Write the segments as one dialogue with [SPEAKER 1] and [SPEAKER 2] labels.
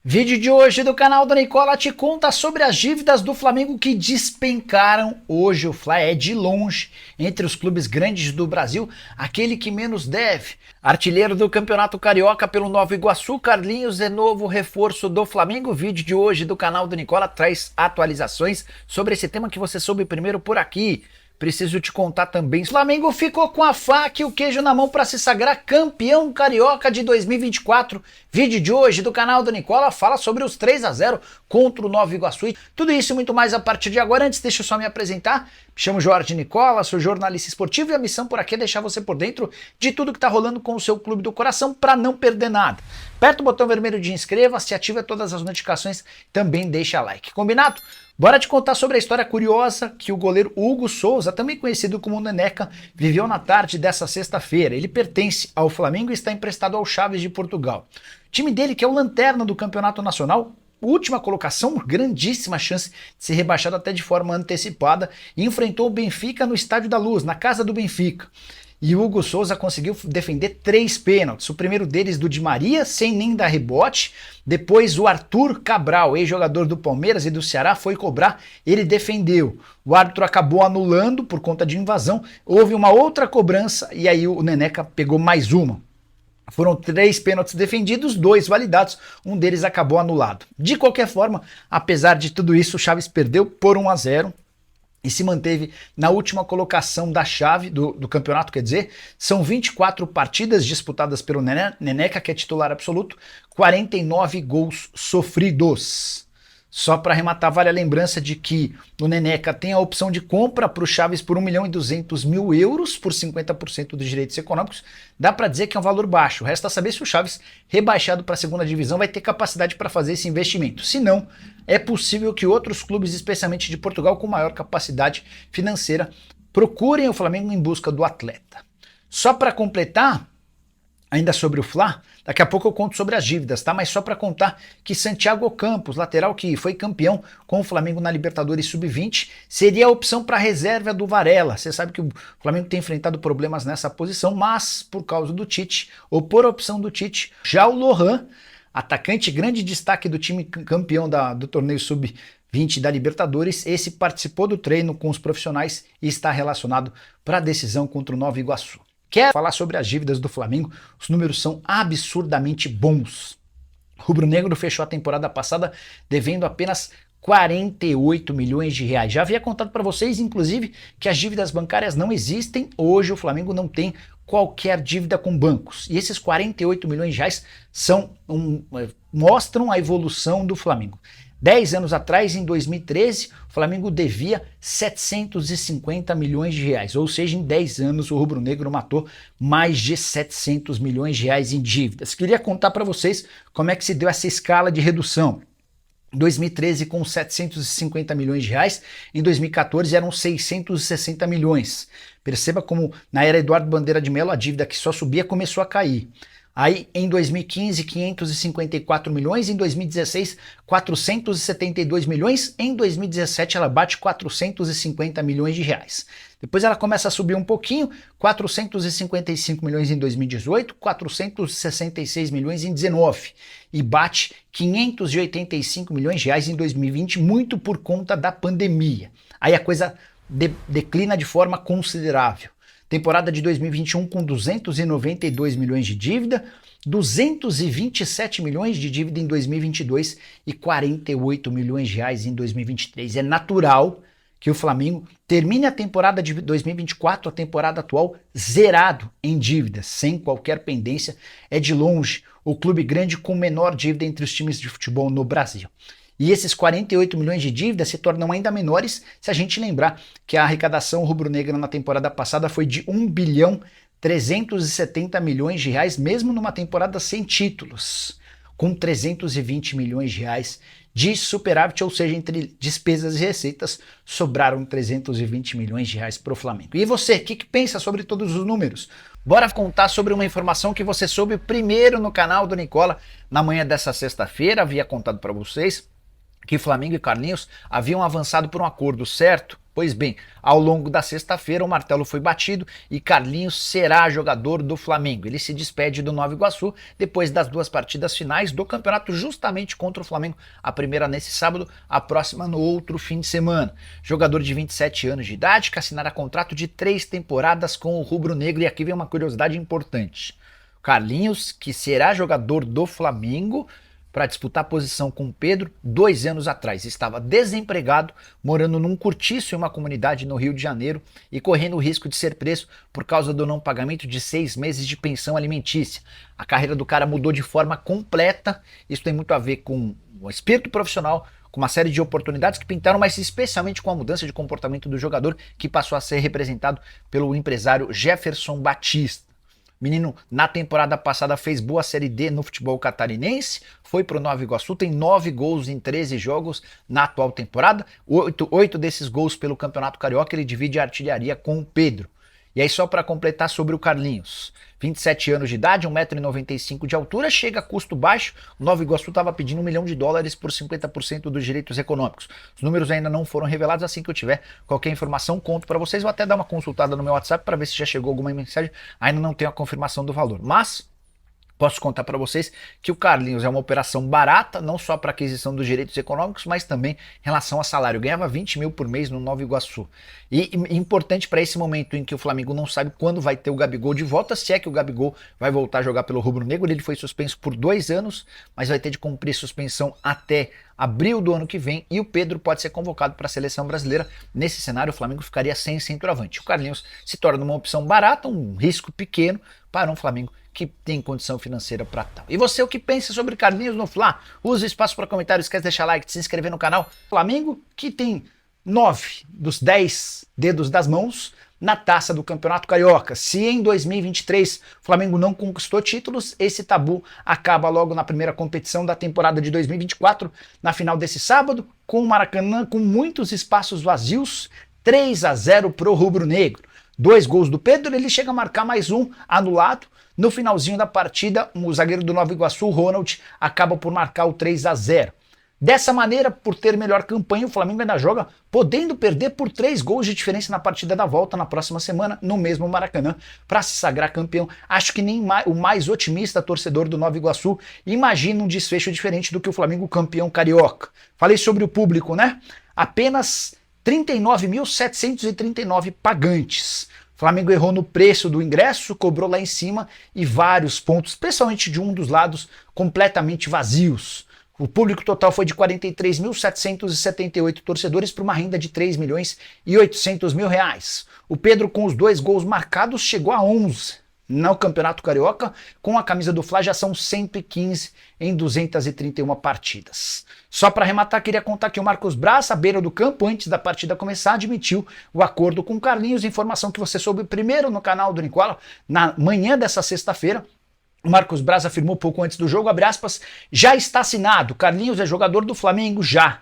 [SPEAKER 1] Vídeo de hoje do canal do Nicola te conta sobre as dívidas do Flamengo que despencaram. Hoje o Fla é de longe, entre os clubes grandes do Brasil, aquele que menos deve. Artilheiro do Campeonato Carioca pelo Nova Iguaçu, Carlinhos é novo reforço do Flamengo. O vídeo de hoje do canal do Nicola traz atualizações sobre esse tema que você soube primeiro por aqui. Preciso te contar também. O Flamengo ficou com a faca e o queijo na mão para se sagrar campeão carioca de 2024. Vídeo de hoje do canal do Nicola fala sobre os 3-0 contra o Nova Iguaçu. Tudo isso e muito mais a partir de agora. Antes, deixa eu só me apresentar. Me chamo Jorge Nicola, sou jornalista esportivo e a missão por aqui é deixar você por dentro de tudo que está rolando com o seu clube do coração para não perder nada. Aperta o botão vermelho de inscreva-se, ativa todas as notificações, também deixa like. Combinado? Bora te contar sobre a história curiosa que o goleiro Hugo Souza, também conhecido como Neneca, viveu na tarde dessa sexta-feira. Ele pertence ao Flamengo e está emprestado ao Chaves de Portugal. O time dele, que é o lanterna do Campeonato Nacional, última colocação, grandíssima chance de ser rebaixado até de forma antecipada, e enfrentou o Benfica no Estádio da Luz, na casa do Benfica. E o Hugo Souza conseguiu defender 3 pênaltis. O primeiro deles do Di Maria, sem nem dar rebote. Depois o Arthur Cabral, ex-jogador do Palmeiras e do Ceará, foi cobrar, ele defendeu. O árbitro acabou anulando por conta de invasão. Houve uma outra cobrança e aí o Neneca pegou mais uma. Foram 3 pênaltis defendidos, 2 validados, um deles acabou anulado. De qualquer forma, apesar de tudo isso, o Chaves perdeu por 1-0. E se manteve na última colocação da chave do campeonato, quer dizer, são 24 partidas disputadas pelo Neneca, que é titular absoluto, 49 gols sofridos. Só para arrematar, vale a lembrança de que o Neneca tem a opção de compra para o Chaves por 1.200.000 euros por 50% dos direitos econômicos. Dá para dizer que é um valor baixo. Resta saber se o Chaves, rebaixado para a segunda divisão, vai ter capacidade para fazer esse investimento. Se não, é possível que outros clubes, especialmente de Portugal, com maior capacidade financeira, procurem o Flamengo em busca do atleta. Só para completar, ainda sobre o Fla, daqui a pouco eu conto sobre as dívidas, tá? Mas só para contar que Santiago Campos, lateral que foi campeão com o Flamengo na Libertadores Sub-20, seria a opção para a reserva do Varela. Você sabe que o Flamengo tem enfrentado problemas nessa posição, mas por causa do Tite, ou por opção do Tite, já o Lohan, atacante grande destaque do time campeão do torneio Sub-20 da Libertadores, esse participou do treino com os profissionais e está relacionado para a decisão contra o Nova Iguaçu. Quer falar sobre as dívidas do Flamengo? Os números são absurdamente bons. O rubro-negro fechou a temporada passada devendo apenas 48 milhões de reais. Já havia contado para vocês, inclusive, que as dívidas bancárias não existem. Hoje o Flamengo não tem qualquer dívida com bancos. E esses 48 milhões de reais mostram a evolução do Flamengo. 10 anos atrás, em 2013, o Flamengo devia 750 milhões de reais, ou seja, em 10 anos o rubro-negro matou mais de 700 milhões de reais em dívidas. Queria contar para vocês como é que se deu essa escala de redução. Em 2013 com 750 milhões de reais, em 2014 eram 660 milhões. Perceba como na era Eduardo Bandeira de Mello a dívida que só subia começou a cair. Aí, em 2015, 554 milhões, em 2016, 472 milhões, em 2017 ela bate 450 milhões de reais. Depois ela começa a subir um pouquinho, 455 milhões em 2018, 466 milhões em 2019 e bate 585 milhões de reais em 2020, muito por conta da pandemia. Aí a coisa declina de forma considerável. Temporada de 2021 com 292 milhões de dívida, 227 milhões de dívida em 2022 e 48 milhões de reais em 2023. É natural que o Flamengo termine a temporada de 2024, a temporada atual, zerado em dívidas, sem qualquer pendência. É de longe o clube grande com menor dívida entre os times de futebol no Brasil. E esses 48 milhões de dívidas se tornam ainda menores se a gente lembrar que a arrecadação rubro-negra na temporada passada foi de 1 bilhão 370 milhões de reais, mesmo numa temporada sem títulos, com 320 milhões de reais de superávit, ou seja, entre despesas e receitas, sobraram 320 milhões de reais para o Flamengo. E você, o que pensa sobre todos os números? Bora contar sobre uma informação que você soube primeiro no canal do Nicola na manhã dessa sexta-feira. Havia contado para vocês que Flamengo e Carlinhos haviam avançado por um acordo, certo? Pois bem, ao longo da sexta-feira o martelo foi batido e Carlinhos será jogador do Flamengo. Ele se despede do Nova Iguaçu depois das 2 partidas finais do campeonato, justamente contra o Flamengo. A primeira nesse sábado, a próxima no outro fim de semana. Jogador de 27 anos de idade que assinará contrato de 3 temporadas com o rubro-negro. E aqui vem uma curiosidade importante. Carlinhos, que será jogador do Flamengo para disputar a posição com o Pedro 2 anos atrás. Estava desempregado, morando num cortiço em uma comunidade no Rio de Janeiro e correndo o risco de ser preso por causa do não pagamento de 6 meses de pensão alimentícia. A carreira do cara mudou de forma completa. Isso tem muito a ver com o espírito profissional, com uma série de oportunidades que pintaram, mas especialmente com a mudança de comportamento do jogador, que passou a ser representado pelo empresário Jefferson Batista. Menino, na temporada passada fez boa Série D no futebol catarinense, foi pro Nova Iguaçu, tem 9 gols em 13 jogos na atual temporada, 8 desses gols pelo Campeonato Carioca. Ele divide a artilharia com o Pedro. E aí só para completar sobre o Carlinhos, 27 anos de idade, 1,95 m de altura, chega a custo baixo. O Nova Iguaçu estava pedindo $1 milhão por 50% dos direitos econômicos. Os números ainda não foram revelados. Assim que eu tiver qualquer informação, conto para vocês. Vou até dar uma consultada no meu WhatsApp para ver se já chegou alguma mensagem. Ainda não tenho a confirmação do valor, mas posso contar para vocês que o Carlinhos é uma operação barata, não só para aquisição dos direitos econômicos, mas também em relação a salário. Ganhava 20 mil por mês no Nova Iguaçu. E importante para esse momento em que o Flamengo não sabe quando vai ter o Gabigol de volta, se é que o Gabigol vai voltar a jogar pelo rubro-negro. Ele foi suspenso por 2 anos, mas vai ter de cumprir suspensão até abril do ano que vem, e o Pedro pode ser convocado para a seleção brasileira. Nesse cenário, o Flamengo ficaria sem centroavante. O Carlinhos se torna uma opção barata, um risco pequeno para um Flamengo que tem condição financeira para tal. E você, o que pensa sobre Carlinhos no Fla? Use o espaço para comentários, esquece de deixar like, de se inscrever no canal. Flamengo que tem 9 dos 10 dedos das mãos na taça do Campeonato Carioca. Se em 2023 o Flamengo não conquistou títulos, esse tabu acaba logo na primeira competição da temporada de 2024, na final desse sábado, com o Maracanã com muitos espaços vazios, 3-0 pro rubro-negro. 2 gols do Pedro, ele chega a marcar mais um anulado. No finalzinho da partida, o zagueiro do Nova Iguaçu, o Ronald, acaba por marcar o 3-0. Dessa maneira, por ter melhor campanha, o Flamengo ainda joga podendo perder por 3 gols de diferença na partida da volta na próxima semana, no mesmo Maracanã, para se sagrar campeão. Acho que nem o mais otimista torcedor do Nova Iguaçu imagina um desfecho diferente do que o Flamengo campeão carioca. Falei sobre o público, né? Apenas 39.739 pagantes. O Flamengo errou no preço do ingresso, cobrou lá em cima e vários pontos, especialmente de um dos lados, completamente vazios. O público total foi de 43.778 torcedores para uma renda de R$3.800.000. O Pedro, com os 2 gols marcados, chegou a 11 no Campeonato Carioca. Com a camisa do Fla já são 115 em 231 partidas. Só para arrematar, queria contar que o Marcos Braz, à beira do campo, antes da partida começar, admitiu o acordo com o Carlinhos. Informação que você soube primeiro no canal do Nicola, na manhã dessa sexta-feira. O Marcos Braz afirmou pouco antes do jogo, abre aspas, já está assinado, Carlinhos é jogador do Flamengo já.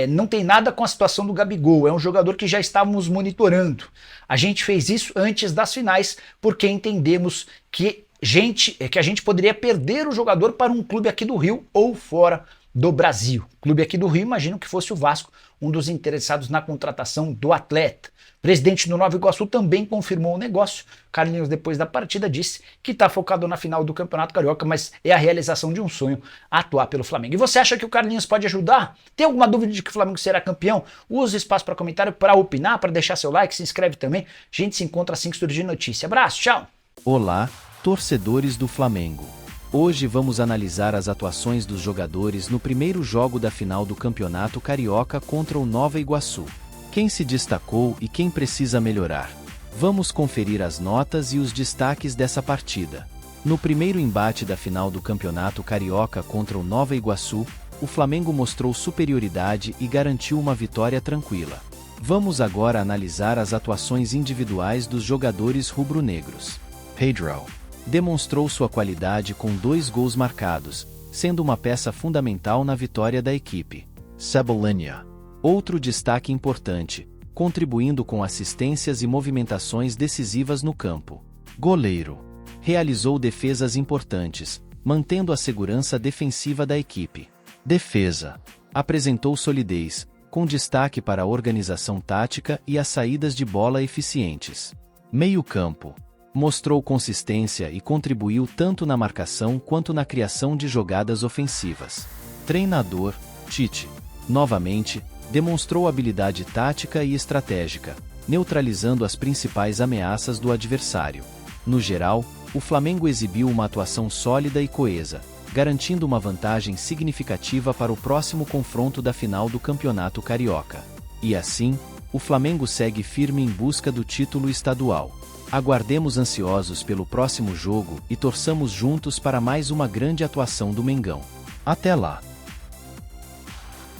[SPEAKER 1] Não tem nada com a situação do Gabigol, é um jogador que já estávamos monitorando. A gente fez isso antes das finais, porque entendemos que a gente poderia perder o jogador para um clube aqui do Rio ou fora do Brasil. Clube aqui do Rio, imagino que fosse o Vasco, um dos interessados na contratação do atleta. O presidente do Nova Iguaçu também confirmou o negócio. Carlinhos, depois da partida, disse que está focado na final do Campeonato Carioca, mas é a realização de um sonho atuar pelo Flamengo. E você acha que o Carlinhos pode ajudar? Tem alguma dúvida de que o Flamengo será campeão? Use o espaço para comentário, para opinar, para deixar seu like, se inscreve também. A gente se encontra assim que surgir notícia. Abraço, tchau!
[SPEAKER 2] Olá, torcedores do Flamengo. Hoje vamos analisar as atuações dos jogadores no primeiro jogo da final do Campeonato Carioca contra o Nova Iguaçu. Quem se destacou e quem precisa melhorar. Vamos conferir as notas e os destaques dessa partida. No primeiro embate da final do Campeonato Carioca contra o Nova Iguaçu, o Flamengo mostrou superioridade e garantiu uma vitória tranquila. Vamos agora analisar as atuações individuais dos jogadores rubro-negros. Pedro demonstrou sua qualidade com 2 gols marcados, sendo uma peça fundamental na vitória da equipe. Cebolinha, outro destaque importante, contribuindo com assistências e movimentações decisivas no campo. Goleiro, realizou defesas importantes, mantendo a segurança defensiva da equipe. Defesa, apresentou solidez, com destaque para a organização tática e as saídas de bola eficientes. Meio-campo. Mostrou consistência e contribuiu tanto na marcação quanto na criação de jogadas ofensivas. Treinador, Tite. Novamente, demonstrou habilidade tática e estratégica, neutralizando as principais ameaças do adversário. No geral, o Flamengo exibiu uma atuação sólida e coesa, garantindo uma vantagem significativa para o próximo confronto da final do Campeonato Carioca. E assim, o Flamengo segue firme em busca do título estadual. Aguardemos ansiosos pelo próximo jogo e torçamos juntos para mais uma grande atuação do Mengão. Até lá!